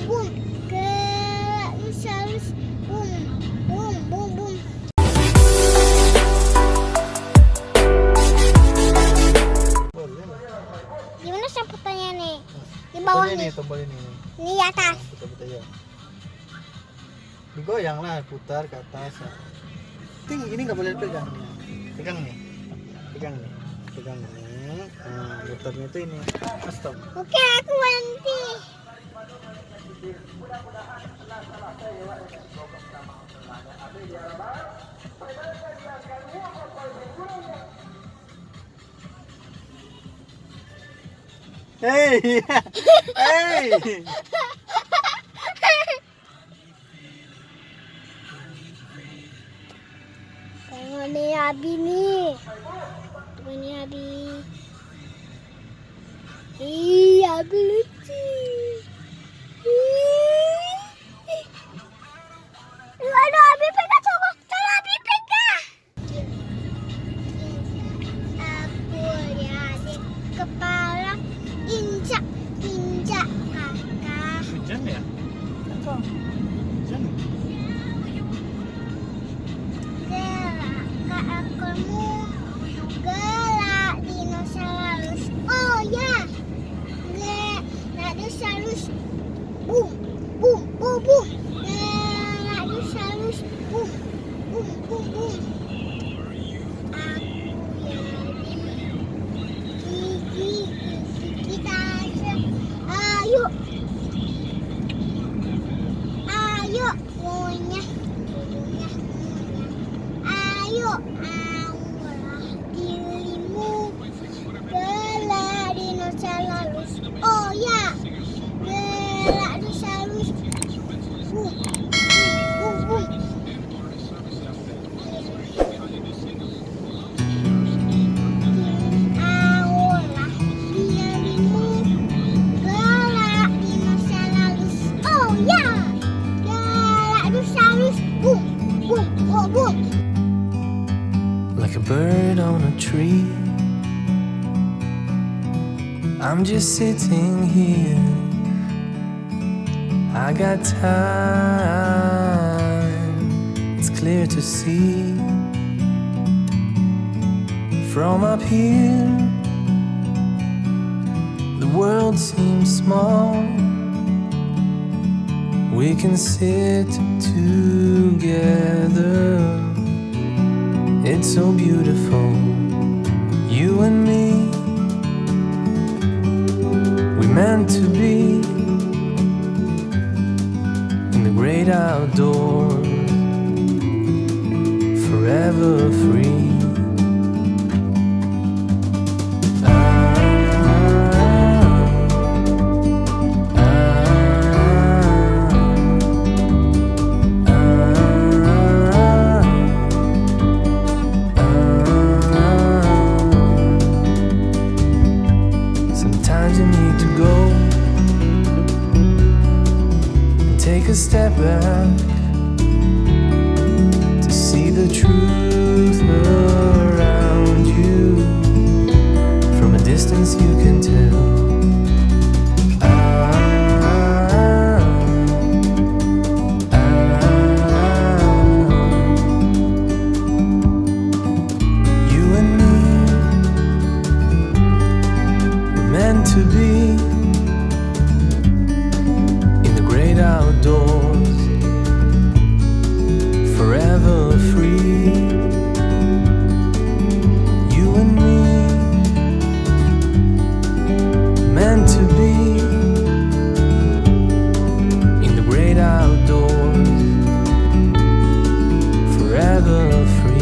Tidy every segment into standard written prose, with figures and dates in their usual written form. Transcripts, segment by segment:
bum. Gerak lurus, bum, bum, bum, bum. Gimana sebutannya nih? Di bawah nih. Tombol ini. Ini di atas. Betul ya. Digoyang lah, putar ke atas. Ting, ini nggak boleh pegang nih. Pegang nih. Pegang nih. Nah, putarnya itu ini. Stop. Oke, aku berhenti. Hey, hey. Tengok nih Abi nih. Tengok nih Abi. Ih, Abi lucu. Aduh, Abi pegang coba. Coba Abi pegang. Aku lihat di kepala injak kakak. Hujan ya? Apa? Hujan. Gerak ekormu, gerak dinosaurus. Oh ya, gerak dinosaurus. Bum, bum, bum, bum. Gerak dinosaurus. Bum, bum, bum, bum. Gigi kita aja. Ayo, maunya. Ayo, aulah dirimu, gerak dinosaurus. Oh ya, gerak dinosaurus. Bum, bum, bum. Aulah dirimu, gerak dinosaurus. Oh ya, gerak dinosaurus. Bum, bum, bum, bum. Like a bird on a tree, I'm just sitting here. I got time, it's clear to see. From up here, the world seems small. We can sit together. It's so beautiful, you and me. We meant to be in the great outdoors, forever free. Sometimes you need to go and take a step back to see the truth around you. From a distance you can tell. You and me, we're meant to be in the great outdoors, forever free. You and me, meant to be in the great outdoors, forever free.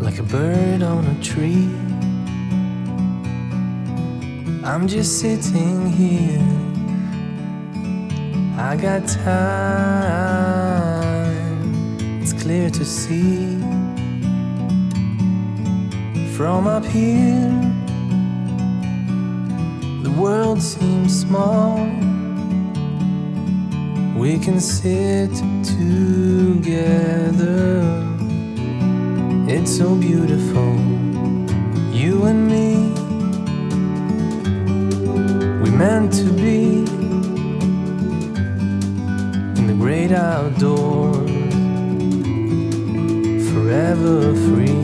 like a bird on a tree. I'm just sitting here. I got time, it's clear to see. From up here, the world seems small. We can sit together. It's so beautiful, you and me. We meant to be in the great outdoors, forever free.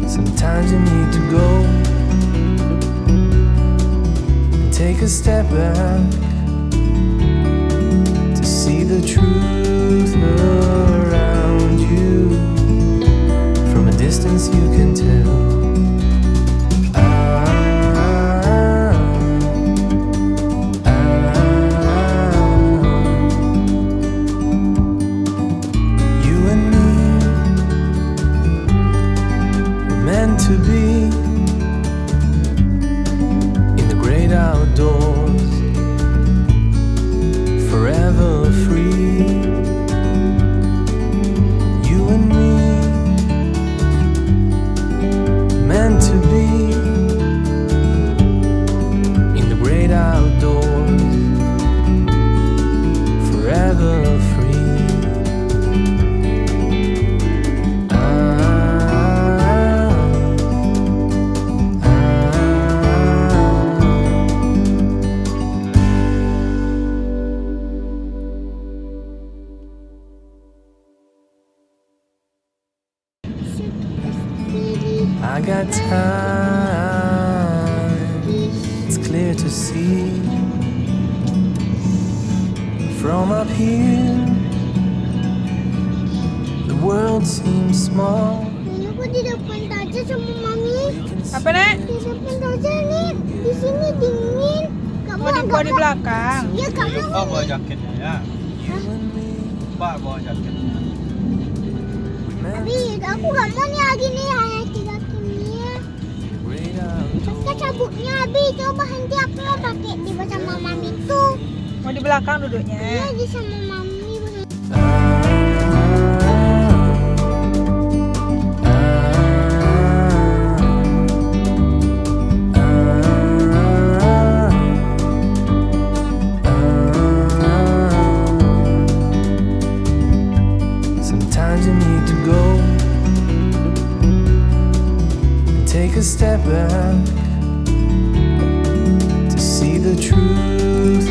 Sometimes you need to go and take a step back to see the truth around you. From a distance you can tell. You and me were meant to be in the great outdoors, forever free. You and me meant to be in the great outdoors, forever free. I got time, it's clear to see. From up here, the world seems small. Ini aku di depan Taja sama Mami. Apa nak? Di depan Taja nih. Di sini dingin. Kamu Mau dibawa di belakang. Ya kamu. Lupa bawa jaketnya ya. Lupa bawa jaketnya. Tapi aku gak mau nih lagi nih hanya 3 kini. Kita cabutnya habis. Coba nanti aku mau pakai di bersama Mami tuh. Mau di belakang duduknya. Iya di sama Mami. Sometimes you need to go and take a step back to see the truth